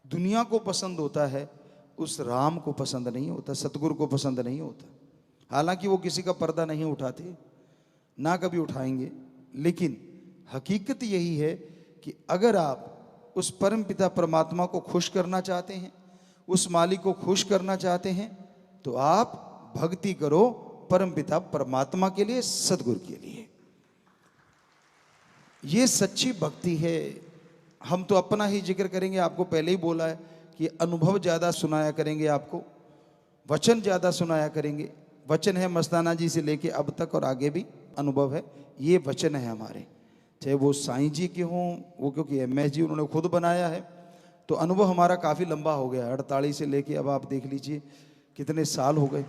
दुनिया को पसंद होता है, उस राम को पसंद नहीं होता, सतगुरु को पसंद नहीं होता। हालांकि वो किसी का पर्दा नहीं उठाते, ना कभी उठाएंगे, लेकिन हकीकत यही है कि अगर आप उस परम पिता परमात्मा को खुश करना चाहते हैं, उस मालिक को खुश करना चाहते हैं, तो आप भक्ति करो परम पिता परमात्मा के लिए, सतगुरु के लिए। ये सच्ची भक्ति है। हम तो अपना ही जिक्र करेंगे, आपको पहले ही बोला है कि अनुभव ज़्यादा सुनाया करेंगे, आपको वचन ज़्यादा सुनाया करेंगे। वचन है मस्ताना जी से लेके अब तक और आगे भी अनुभव है, ये वचन है हमारे, चाहे वो साईं जी के हों, वो क्योंकि MS जी उन्होंने खुद बनाया है, तो अनुभव हमारा काफ़ी लंबा हो गया, 48 से लेके अब आप देख लीजिए कितने साल हो गए।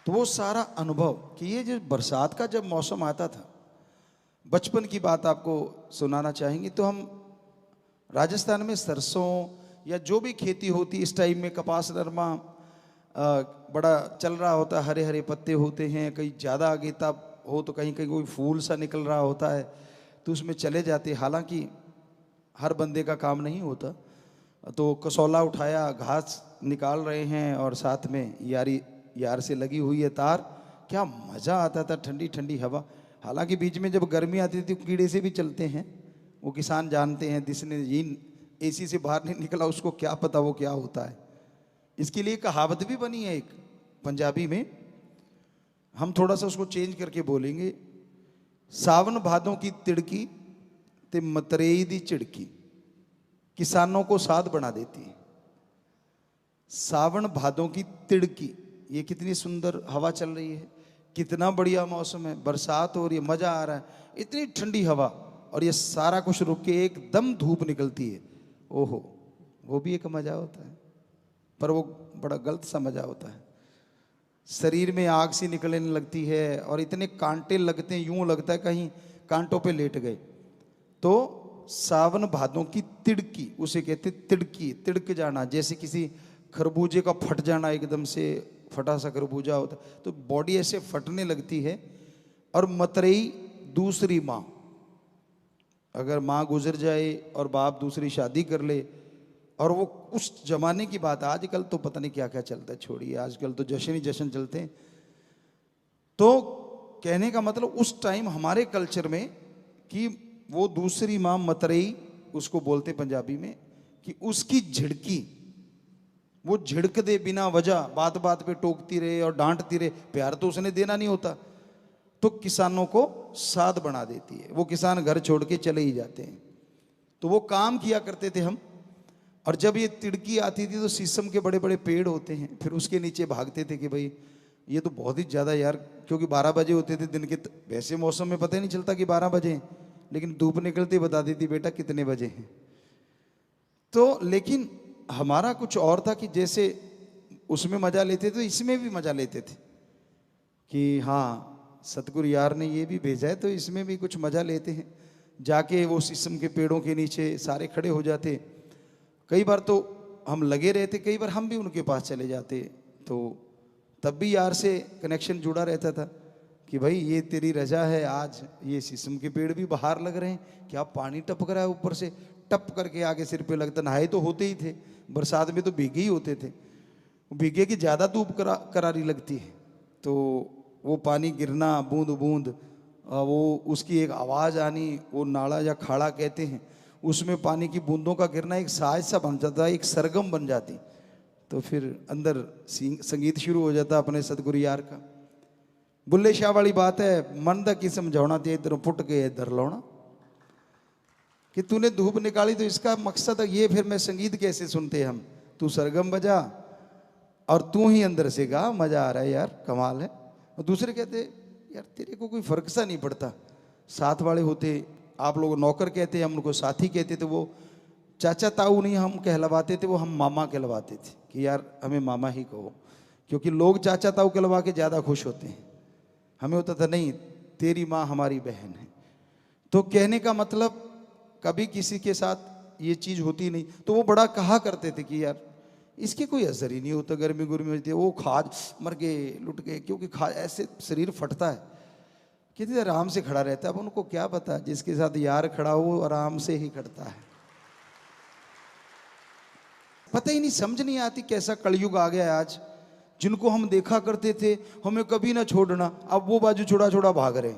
तो वो सारा अनुभव कि ये जो बरसात का जब मौसम आता था, बचपन की बात आपको सुनाना चाहेंगे। तो हम राजस्थान में सरसों या जो भी खेती होती इस टाइम में, कपास नरमा बड़ा चल रहा होता है, हरे हरे पत्ते होते हैं, कहीं ज़्यादा आगेता हो तो कहीं कहीं कोई फूल सा निकल रहा होता है, तो उसमें चले जाते। हालांकि हर बंदे का काम नहीं होता, तो कसौला उठाया, घास निकाल रहे हैं, और साथ में यार से लगी हुई है तार क्या मज़ा आता था, ठंडी ठंडी हवा। हालांकि बीच में जब गर्मी आती थी कीड़े से भी चलते हैं, वो किसान जानते हैं, जिसने ये एसी से बाहर नहीं निकला उसको क्या पता वो क्या होता है। इसके लिए कहावत भी बनी है एक पंजाबी में, हम थोड़ा सा उसको चेंज करके बोलेंगे। सावन भादों की तिड़की ते मतरेई दी चिड़की किसानों को साध बना देती है। सावन भादों की तिड़की, ये कितनी सुंदर हवा चल रही है, कितना बढ़िया मौसम है, बरसात हो रही है, मजा आ रहा है, इतनी ठंडी हवा, और ये सारा कुछ रुक के एकदम धूप निकलती है। ओहो, वो भी एक मजा होता है, पर वो बड़ा गलत सा मजा होता है। शरीर में आग सी निकलने लगती है और इतने कांटे लगते हैं, यूं लगता है कहीं कांटों पे लेट गए। तो सावन भादों की तिड़की, उसे कहते तिड़की, तिड़क जाना, जैसे किसी खरबूजे का फट जाना, एकदम से फटा सा खरबूजा होता है तो बॉडी ऐसे फटने लगती है। और मतरेई दूसरी माँ, अगर माँ गुजर जाए और बाप दूसरी शादी कर ले, और वो उस जमाने की बात, आजकल तो पता नहीं क्या क्या चलता है, छोड़िए, आजकल तो जश्न ही जश्न चलते हैं। तो कहने का मतलब उस टाइम हमारे कल्चर में कि वो दूसरी माँ मतरेई उसको बोलते पंजाबी में, कि उसकी झिड़की, वो झिड़क दे बिना वजह, बात बात पे टोकती रहे और डांटती रहे, प्यार तो उसने देना नहीं होता, तो किसानों को साध बना देती है। वो किसान घर छोड़ के चले ही जाते हैं। तो वो काम किया करते थे हम, और जब ये तिड़की आती थी तो शीशम के बड़े बड़े पेड़ होते हैं, फिर उसके नीचे भागते थे कि भाई ये तो बहुत ही ज़्यादा यार, क्योंकि 12 बजे होते थे दिन के, वैसे मौसम में पता ही नहीं चलता कि 12 बजे हैं, लेकिन धूप निकलते ही बता देती बेटा कितने बजे हैं। तो लेकिन हमारा कुछ और था कि जैसे उसमें मजा लेते थे इसमें भी मजा लेते थे, कि हाँ सतगुरु यार ने ये भी भेजा है तो इसमें भी कुछ मजा लेते हैं। जाके वो शीशम के पेड़ों के नीचे सारे खड़े हो जाते, कई बार तो हम लगे रहते, कई बार हम भी उनके पास चले जाते, तो तब भी यार से कनेक्शन जुड़ा रहता था कि भाई ये तेरी रजा है, आज ये शीशम के पेड़ भी बाहर लग रहे हैं, क्या पानी टपक रहा है ऊपर से, टप करके आगे सिर पे लगता। नहाए तो होते ही थे, बरसात में तो भीगे ही होते थे, भीगे की ज़्यादा धूप करारी लगती है, तो वो पानी गिरना बूंद बूंद, वो उसकी एक आवाज़ आनी, वो नाला या खाड़ा कहते हैं, उसमें पानी की बूंदों का गिरना एक साज सा बन जाता है, एक सरगम बन जाती। तो फिर अंदर संगीत शुरू हो जाता अपने सतगुरु यार का। बुल्ले शाह वाली बात है, मन दा की समझाना ते इधरों पुट के इधर लाना, कि तूने धूप निकाली तो इसका मकसद ये, फिर मैं संगीत कैसे सुनते हम, तू सरगम बजा और तू ही अंदर से गा, मजा आ रहा है यार, कमाल है। और दूसरे कहते यार तेरे को कोई फर्क सा नहीं पड़ता, साथ वाले होते, आप लोग नौकर कहते, हम उनको साथी कहते थे, वो चाचा ताऊ नहीं हम कहलवाते थे, वो हम मामा कहलवाते थे, कि यार हमें मामा ही कहो, क्योंकि लोग चाचा ताऊ कहलवा के ज़्यादा खुश होते हैं, हमें होता था नहीं तेरी माँ हमारी बहन है। तो कहने का मतलब कभी किसी के साथ ये चीज़ होती नहीं, तो वो बड़ा कहा करते थे कि यार इसके कोई असर ही नहीं होता, गर्मी गुर्मी होती है, वो खाज मर गए लुट गए, क्योंकि खाज ऐसे शरीर फटता है, कितनी आराम से खड़ा रहता है। अब उनको क्या पता, जिसके साथ यार खड़ा हो आराम से ही खड़ता है, पता ही नहीं, समझ नहीं आती कैसा कलयुग आ गया है आज। जिनको हम देखा करते थे हमें कभी ना छोड़ना, अब वो बाजू छोड़ा छोड़ा भाग रहे,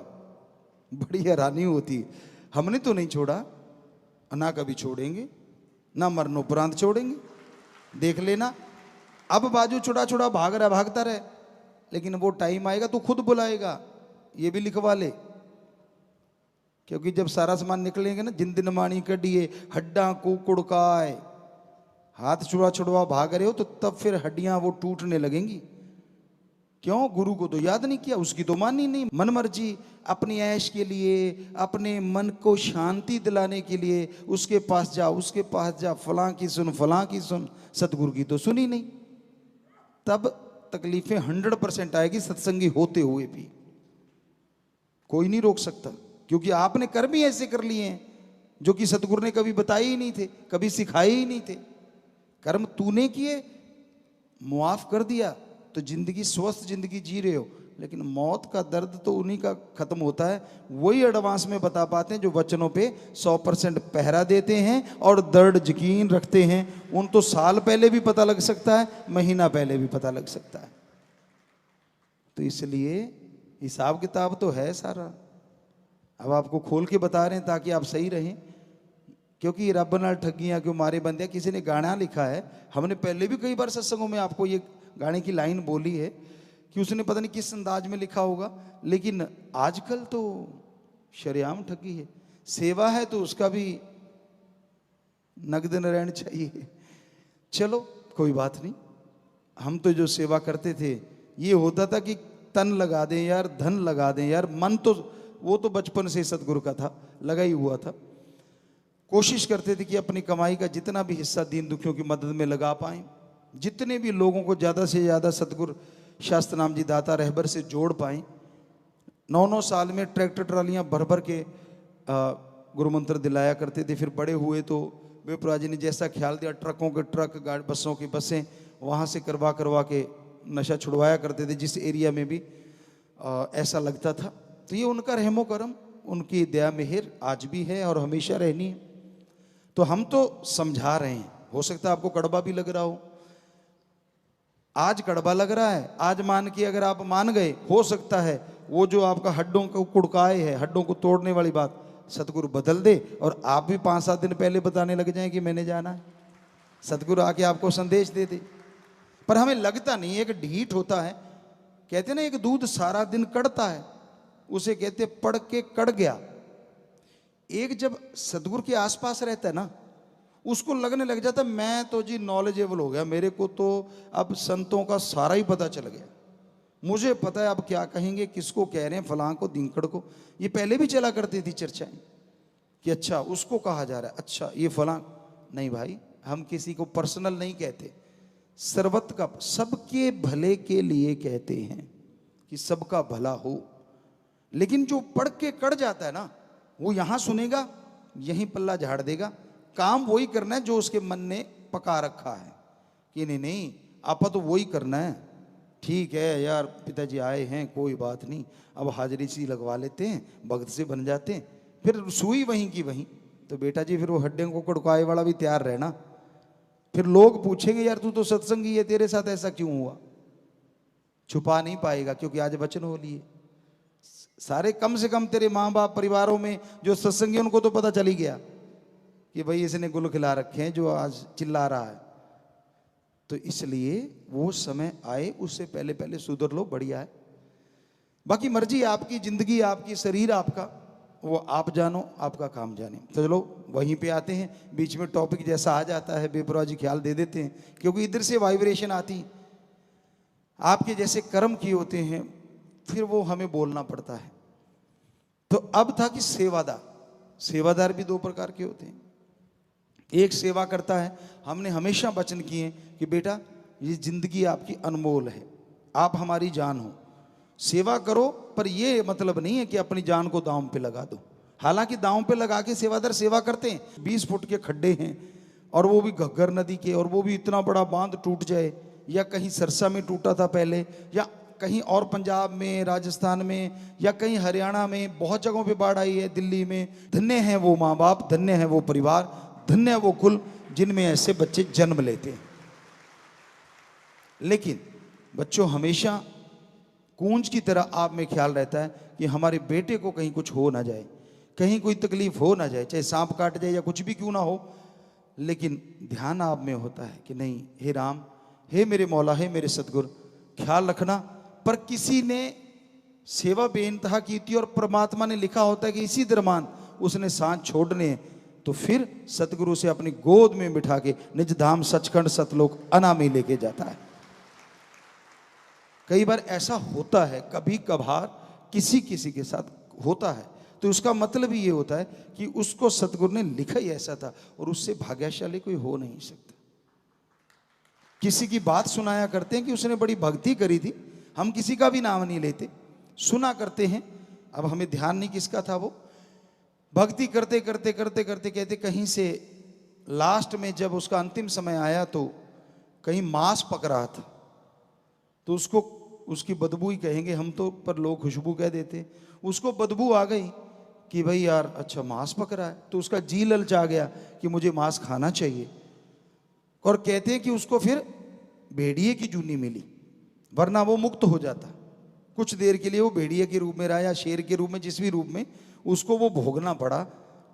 बड़ी हैरानी होती। हमने तो नहीं छोड़ा, ना कभी छोड़ेंगे, ना मरणोपरांत छोड़ेंगे, देख लेना। अब बाजू छोड़ा छोड़ा भाग रहा, भागता रहे, लेकिन वो टाइम आएगा तो खुद बुलाएगा, ये भी लिखवा ले, क्योंकि जब सारा सामान निकलेंगे ना, जिन दिन माणी कडिए हड्डा कुड़काए, हाथ छुड़ा छुड़वा भाग रहे हो तो तब फिर हड्डियां वो टूटने लगेंगी। क्यों? गुरु को तो याद नहीं किया, उसकी तो मानी नहीं, मन मर्जी अपनी ऐश के लिए, अपने मन को शांति दिलाने के लिए उसके पास जा, उसके पास जा, फलां की सुन, फलां की सुन, सतगुरु की तो सुनी नहीं। तब तकलीफें 100% आएगी, सत्संगी होते हुए भी कोई नहीं रोक सकता, क्योंकि आपने कर्म ही ऐसे कर लिए हैं जो कि सतगुरु ने कभी बताए ही नहीं थे, कभी सिखाए ही नहीं थे। कर्म तूने किए, मुआफ कर दिया, तो जिंदगी स्वस्थ जिंदगी जी रहे हो, लेकिन मौत का दर्द तो उन्हीं का खत्म होता है, वही एडवांस में बता पाते हैं जो वचनों पे 100% पहरा देते हैं और दृढ़ यकीन रखते हैं। उन तो साल पहले भी पता लग सकता है, महीना पहले भी पता लग सकता है। तो इसलिए हिसाब किताब तो है सारा। अब आपको खोल के बता रहे हैं ताकि आप सही रहें, क्योंकि रब नाल ठगियां क्यों मारे बंदे। किसी ने गाना लिखा है, हमने पहले भी कई बार सत्संगों में आपको ये गाने की लाइन बोली है कि उसने पता नहीं किस अंदाज में लिखा होगा, लेकिन आजकल तो शरेआम ठगी है। सेवा है तो उसका भी नगद नारायण चाहिए। चलो कोई बात नहीं, हम तो जो सेवा करते थे ये होता था कि तन लगा दें यार, धन लगा दें यार, मन तो वो तो बचपन से सतगुरु का था, लगा ही हुआ था। कोशिश करते थे कि अपनी कमाई का जितना भी हिस्सा दीन दुखियों की मदद में लगा पाएं, जितने भी लोगों को ज़्यादा से ज़्यादा सतगुरु शास्त्र नाम जी दाता रहबर से जोड़ पाएं। 9-9 साल में ट्रैक्टर ट्रालियाँ भर भर के गुरु मंत्र दिलाया करते थे। फिर बड़े हुए तो बेपुरा जी ने जैसा ख्याल दिया, ट्रकों के ट्रक, गाड़ी, बसों की बसें वहाँ से करवा करवा के नशा छुड़वाया करते थे, जिस एरिया में भी ऐसा लगता था। तो ये उनका रहमो करम, उनकी दया मेहर आज भी है और हमेशा रहनी है। तो हम तो समझा रहे हैं, हो सकता है आपको कड़वा भी लग रहा हो। आज कड़वा लग रहा है, आज मान के अगर आप मान गए, हो सकता है वो जो आपका हड्डों को कुड़काए है, हड्डों को तोड़ने वाली बात सतगुरु बदल दे और आप भी 5-7 दिन पहले बताने लग जाएं कि मैंने जाना है। सतगुरु आके आपको संदेश दे दे। पर हमें लगता नहीं, एक ढीठ होता है। कहते ना एक दूध सारा दिन कड़ता है, उसे कहते पड़ के कड़ गया। एक जब सतगुरु के आसपास रहता है ना, उसको लगने लग जाता मैं तो जी नॉलेजेबल हो गया, मेरे को तो अब संतों का सारा ही पता चल गया, मुझे पता है अब क्या कहेंगे, किसको कह रहे हैं, फलां को, दिंकड़ को। ये पहले भी चला करती थी चर्चाएं कि अच्छा उसको कहा जा रहा है, अच्छा ये फलां। नहीं भाई, हम किसी को पर्सनल नहीं कहते, सर्वत का, सबके भले के लिए कहते हैं कि सबका भला हो। लेकिन जो पढ़ के कड़ जाता है ना, वो यहां सुनेगा, यहीं पल्ला झाड़ देगा। काम वही करना है जो उसके मन ने पका रखा है कि नहीं नहीं आपा तो वही करना है। ठीक है यार, पिताजी आए हैं, कोई बात नहीं, अब हाजिरी सी लगवा लेते हैं, भक्त से बन जाते हैं, फिर सुई वहीं की वहीं। तो बेटा जी फिर वो हड्डियों को कड़काए वाला भी तैयार रहना। फिर लोग पूछेंगे यार तू तो सत्संगी है, तेरे साथ ऐसा क्यों हुआ? छुपा नहीं पाएगा, क्योंकि आज वचन हो लिए सारे, कम से कम तेरे माँ बाप परिवारों में जो सत्संगी उनको तो पता चल ही गया कि भाई इसने गुल खिला रखे हैं जो आज चिल्ला रहा है। तो इसलिए वो समय आए, उससे पहले पहले सुधर लो, बढ़िया है। बाकी मर्जी आपकी, जिंदगी आपकी, शरीर आपका, वो आप जानो, आपका काम जाने। तो चलो वहीं पे आते हैं, बीच में टॉपिक जैसा आ जाता है बेपुरा जी ख्याल दे देते हैं, क्योंकि इधर से वाइब्रेशन आती, आपके जैसे कर्म किए होते हैं, फिर वो हमें बोलना पड़ता है। तो अब था कि सेवादार भी 2 प्रकार के होते हैं। एक सेवा करता है, हमने हमेशा वचन किए कि बेटा ये जिंदगी आपकी अनमोल है, आप हमारी जान हो, सेवा करो, पर ये मतलब नहीं है कि अपनी जान को दांव पे लगा दो। हालांकि दांव पे लगा के सेवादार सेवा करते हैं। 20 फुट के खड्डे हैं और वो भी घग्गर नदी के, और वो भी इतना बड़ा बांध टूट जाए, या कहीं सरसा में टूटा था पहले, या कहीं और पंजाब में, राजस्थान में, या कहीं हरियाणा में, बहुत जगहों पे बाढ़ आई है, दिल्ली में। धन्य है वो माँ बाप, धन्य है वो परिवार, धन्य है वो कुल जिनमें ऐसे बच्चे जन्म लेते हैं। लेकिन बच्चों, हमेशा कूंज की तरह आप में ख्याल रहता है कि हमारे बेटे को कहीं कुछ हो ना जाए, कहीं कोई तकलीफ हो ना जाए, चाहे सांप काट जाए या कुछ भी क्यों ना हो। लेकिन ध्यान आप में होता है कि नहीं, हे राम, हे मेरे मौला, हे मेरे सतगुरु, ख्याल रखना। पर किसी ने सेवा बेइंतहा की थी और परमात्मा ने लिखा होता है कि इसी दरमान उसने सांस छोड़ने, तो फिर सतगुरु से अपनी गोद में बिठा के निज धाम सचखंड सतलोक अनामी लेके जाता है। कई बार ऐसा होता है, कभी कभार किसी किसी के साथ होता है, तो उसका मतलब ये होता है कि उसको सतगुरु ने लिखा ही ऐसा था और उससे भाग्यशाली कोई हो नहीं सकता। किसी की बात सुनाया करते हैं कि उसने बड़ी भक्ति करी थी, हम किसी का भी नाम नहीं लेते, सुना करते हैं, अब हमें ध्यान नहीं किसका था वो। भक्ति करते करते करते करते कहते कहीं से लास्ट में जब उसका अंतिम समय आया तो कहीं मांस पक रहा था, तो उसको उसकी बदबू ही कहेंगे हम तो, पर लोग खुशबू कह देते। उसको बदबू आ गई कि भाई यार अच्छा मांस पक रहा है, तो उसका जी ललचा गया कि मुझे मांस खाना चाहिए। और कहते हैं कि उसको फिर भेड़िए की जूनी मिली, वरना वो मुक्त हो जाता। कुछ देर के लिए वो भेड़िए के रूप में रहा या शेर के रूप में, जिस भी रूप में, उसको वो भोगना पड़ा,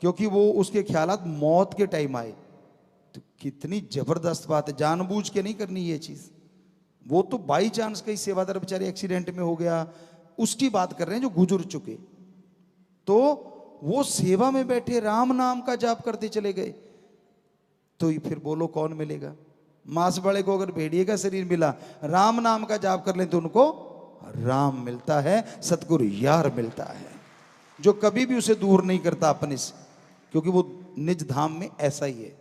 क्योंकि वो उसके ख्यालात मौत के टाइम आए। तो कितनी जबरदस्त बात है, जानबूझ के नहीं करनी ये चीज। वो तो बाई चांस कहीं सेवादार बेचारे एक्सीडेंट में हो गया, उसकी बात कर रहे हैं जो गुजर चुके। तो वो सेवा में बैठे राम नाम का जाप करते चले गए, तो ये फिर बोलो कौन मिलेगा? मांस वाले को अगर भेड़िए का शरीर मिला, राम नाम का जाप कर ले तो उनको राम मिलता है, सतगुरु यार मिलता है, जो कभी भी उसे दूर नहीं करता अपने से, क्योंकि वो निज धाम में ऐसा ही है,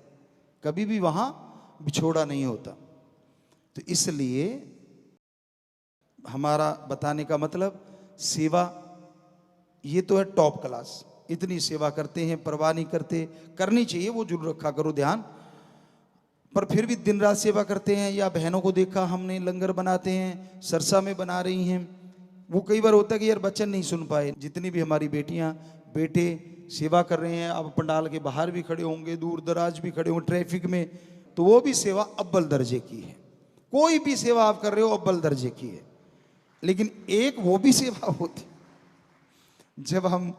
कभी भी वहां बिछोड़ा नहीं होता। तो इसलिए हमारा बताने का मतलब, सेवा ये तो है टॉप क्लास, इतनी सेवा करते हैं, परवाह नहीं करते, करनी चाहिए, वो जरूर रखा करो ध्यान, पर फिर भी दिन रात सेवा करते हैं। या बहनों को देखा हमने लंगर बनाते हैं, सरसा में बना रही हैं, वो कई बार होता है कि यार बच्चन नहीं सुन पाए, जितनी भी हमारी बेटियां बेटे सेवा कर रहे हैं, अब पंडाल के बाहर भी खड़े होंगे, दूर दराज भी खड़े होंगे ट्रैफिक में, तो वो भी सेवा अव्वल दर्जे की है। कोई भी सेवा आप कर रहे हो अव्वल दर्जे की है। लेकिन एक वो भी सेवा होती, जब हम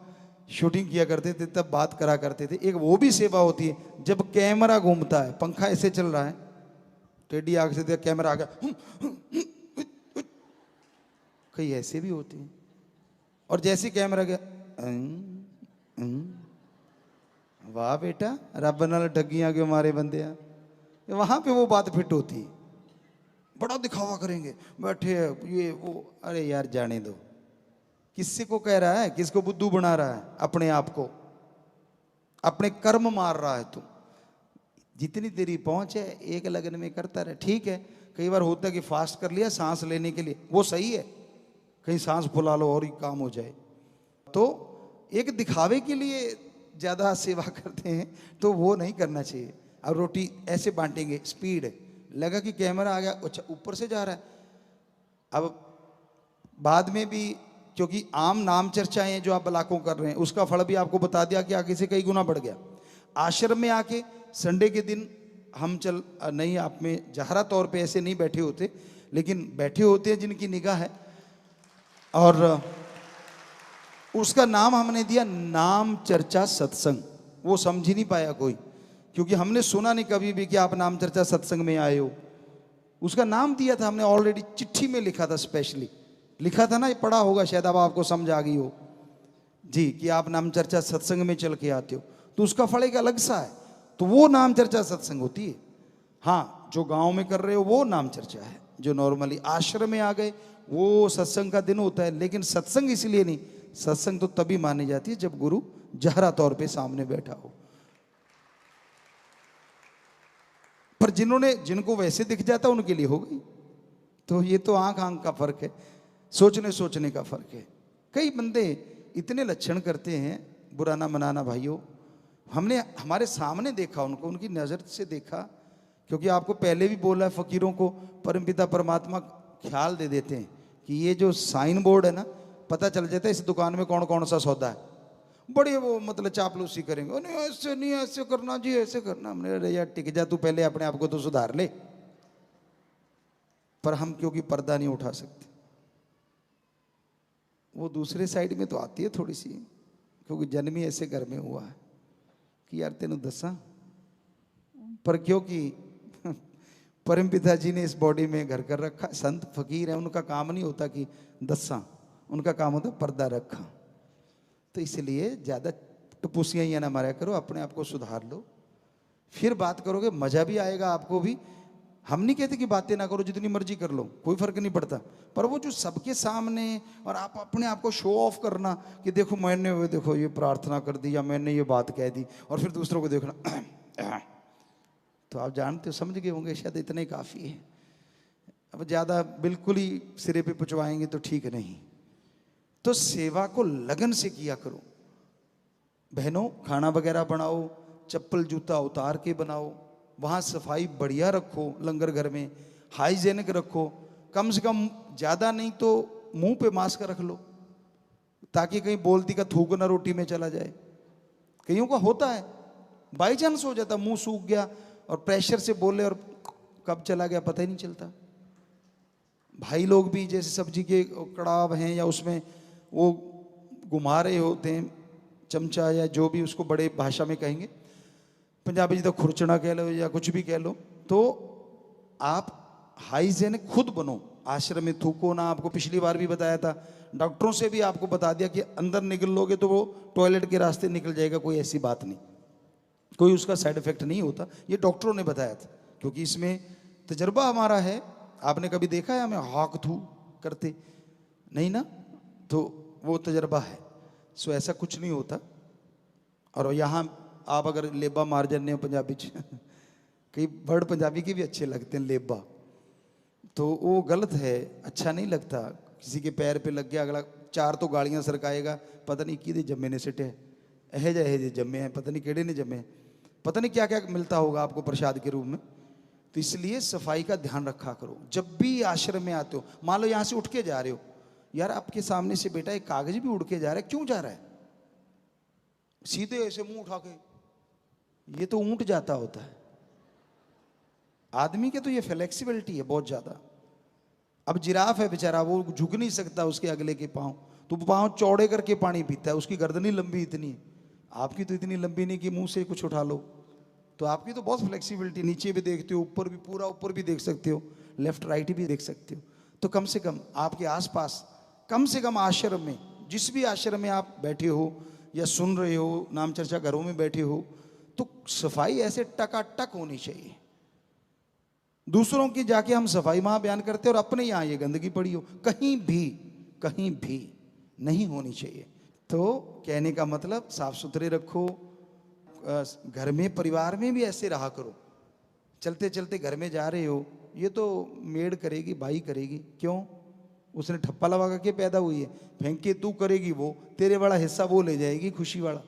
शूटिंग किया करते थे तब बात करा करते थे, एक वो भी सेवा होती है जब कैमरा घूमता है, पंखा ऐसे चल रहा है, टेढ़ी आंख से देखा कैमरा आ गया, कई ऐसे भी होते हैं, और जैसे कैमरा गया, वाह बेटा रब नाल ठगियां क्यों मारे बंदे, वहां पे वो बात फिट होती है। बड़ा दिखावा करेंगे, बैठे ये वो, अरे यार जाने दो, किससे को कह रहा है, किसको बुद्धू बना रहा है? अपने आप को, अपने कर्म मार रहा है तू। जितनी तेरी पहुंच है एक लगन में करता रहे, ठीक है। कई बार होता है कि फास्ट कर लिया सांस लेने के लिए, वो सही है, कहीं सांस फुला लो और ही काम हो जाए। तो एक दिखावे के लिए ज्यादा सेवा करते हैं, तो वो नहीं करना चाहिए। अब रोटी ऐसे बांटेंगे, स्पीड लगा कि कैमरा आ गया, अच्छा ऊपर से जा रहा है। अब बाद में भी, क्योंकि आम नाम चर्चाएं हैं जो आप बलाकों कर रहे हैं, उसका फल भी आपको बता दिया कि आगे से कई गुना बढ़ गया। आश्रम में आके संडे के दिन हम चल नहीं, आप में जहरा तौर पे ऐसे नहीं बैठे होते, लेकिन बैठे होते हैं जिनकी निगाह है, और उसका नाम हमने दिया नाम चर्चा सत्संग। वो समझ ही नहीं पाया कोई, क्योंकि हमने सुना नहीं कभी भी कि आप नाम चर्चा सत्संग में आए हो। उसका नाम दिया था हमने, ऑलरेडी चिट्ठी में लिखा था, स्पेशली लिखा था ना, ये पढ़ा होगा शायद, अब आपको समझ आ गई हो जी, कि आप नाम चर्चा सत्संग में चल के आते हो, तो उसका फल एक अलग सा है। तो वो नाम चर्चा सत्संग होती है। हाँ, जो गांव में कर रहे हो वो नाम चर्चा है, जो नॉर्मली आश्रम में आ गए वो सत्संग का दिन होता है। लेकिन सत्संग इसलिए नहीं, सत्संग तो तभी मानी जाती है जब गुरु जहरा तौर पे सामने बैठा हो। पर जिनको वैसे दिख जाता उनके लिए हो गई। तो ये तो आंख आंख का फर्क है, सोचने का फर्क है। कई बंदे इतने लक्षण करते हैं, बुरा ना मनाना भाइयों, हमने हमारे सामने देखा उनको, उनकी नज़र से देखा, क्योंकि आपको पहले भी बोला है, फकीरों को परमपिता परमात्मा ख्याल दे देते हैं कि ये जो साइन बोर्ड है ना, पता चल जाता है इस दुकान में कौन कौन सा सौदा है। बड़े वो मतलब चापलूसी करेंगे, नहीं ऐसे नहीं, ऐसे करना जी, ऐसे करना। हमने अरे यार टिक जा, तू पहले अपने आप को तो सुधार ले। पर हम क्योंकि पर्दा नहीं उठा सकते, वो दूसरे साइड में तो आती है थोड़ी सी, क्योंकि जन्म ही ऐसे घर में हुआ है कि यार तेनू दसा। पर क्योंकि परम पिता जी ने इस बॉडी में घर कर रखा, संत फकीर है, उनका काम नहीं होता कि दसा, उनका काम होता पर्दा रखा। तो इसलिए ज्यादा टपूसियां या ना मारा करो, अपने आप को सुधार लो, फिर बात करोगे मजा भी आएगा आपको भी। हम नहीं कहते कि बातें ना करो, जितनी मर्जी कर लो, कोई फर्क नहीं पड़ता। पर वो जो सबके सामने और आप अपने आप को शो ऑफ करना कि देखो मैंने वो देखो ये प्रार्थना कर दी या मैंने ये बात कह दी, और फिर दूसरों को देखना तो आप जानते हो, समझ गए होंगे शायद, इतना ही काफ़ी है। अब ज़्यादा बिल्कुल ही सिरे पे पुचवाएंगे तो ठीक नहीं। तो सेवा को लगन से किया करो बहनों। खाना वगैरह बनाओ, चप्पल जूता उतार के बनाओ, वहाँ सफाई बढ़िया रखो, लंगर घर में हाइजेनिक रखो, कम से कम ज़्यादा नहीं तो मुंह पे मास्क रख लो, ताकि कहीं बोलती का थूक ना रोटी में चला जाए। कईयों का होता है, बाई चांस हो जाता, मुंह सूख गया और प्रेशर से बोले और कब चला गया पता ही नहीं चलता। भाई लोग भी जैसे सब्जी के कड़ाव हैं या उसमें वो घुमा रहे होते हैं चमचा या जो भी उसको बड़े भाषा में कहेंगे, पंजाबी जी तो खुरचना कह लो या कुछ भी कह लो, तो आप हाइजेनिक खुद बनो, आश्रम में थूको ना। आपको पिछली बार भी बताया था, डॉक्टरों से भी आपको बता दिया कि अंदर निकल लोगे तो वो टॉयलेट के रास्ते निकल जाएगा, कोई ऐसी बात नहीं, कोई उसका साइड इफेक्ट नहीं होता, ये डॉक्टरों ने बताया था, क्योंकि इसमें तजर्बा हमारा है। आपने कभी देखा है हमें हाक थू करते? नहीं ना, तो वो तजर्बा है। सो ऐसा कुछ नहीं होता। और यहाँ आप अगर लेबा मार जाने हो पंजाबी च कई वर्ड पंजाबी के भी अच्छे लगते हैं, लेबा, तो वो गलत है, अच्छा नहीं लगता। किसी के पैर पे लग गया, अगला 4 तो गालियां सरकाएगा, पता नहीं किदे जम्मे ने सिटे एहे जे जम्मे हैं, पता नहीं केड़े ने जम्मे हैं, पता नहीं क्या क्या मिलता होगा आपको प्रसाद के रूप में। तो इसलिए सफाई का ध्यान रखा करो। जब भी आश्रम में आते हो, मान लो यहाँ से उठ के जा रहे हो, यार आपके सामने से बेटा एक कागज भी उड़ के जा रहा है, क्यों जा रहा है? सीधे ऐसे मुंह उठा के, ये तो ऊंट जाता होता है। आदमी के तो ये फ्लेक्सिबिलिटी है बहुत ज्यादा। अब जिराफ है बेचारा, वो झुक नहीं सकता उसके अगले के पांव, तो पांव चौड़े करके पानी पीता है, उसकी गर्दनी लंबी इतनी है, आपकी तो इतनी लंबी नहीं कि मुंह से कुछ उठा लो। तो आपकी तो बहुत फ्लेक्सिबिलिटी, नीचे भी देखते हो, ऊपर भी, पूरा ऊपर भी देख सकते हो, लेफ्ट राइट भी देख सकते हो। तो कम से कम आपके आसपास, कम से कम आश्रम में, जिस भी आश्रम में आप बैठे हो या सुन रहे हो, नाम चर्चा घरों में बैठे हो, तो सफाई ऐसे टकाटक होनी चाहिए। दूसरों की जाके हम सफाई वहां बयान करते हैं और अपने यहाँ ये गंदगी पड़ी हो, कहीं भी नहीं होनी चाहिए। तो कहने का मतलब साफ सुथरे रखो, घर में परिवार में भी ऐसे रहा करो। चलते चलते घर में जा रहे हो, ये तो मेड करेगी, भाई करेगी, क्यों? उसने ठप्पा लगा के पैदा हुई है, फेंक के तू करेगी, वो तेरे वाला हिस्सा वो ले जाएगी, खुशी वाला।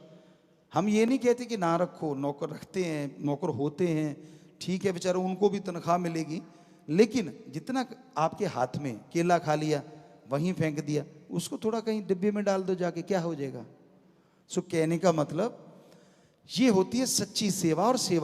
हम ये नहीं कहते कि ना रखो, नौकर रखते हैं, नौकर होते हैं, ठीक है, बेचारा उनको भी तनख्वाह मिलेगी, लेकिन जितना आपके हाथ में, केला खा लिया वहीं फेंक दिया, उसको थोड़ा कहीं डिब्बे में डाल दो जाके, क्या हो जाएगा? सो कहने का मतलब ये होती है सच्ची सेवा और सेवा।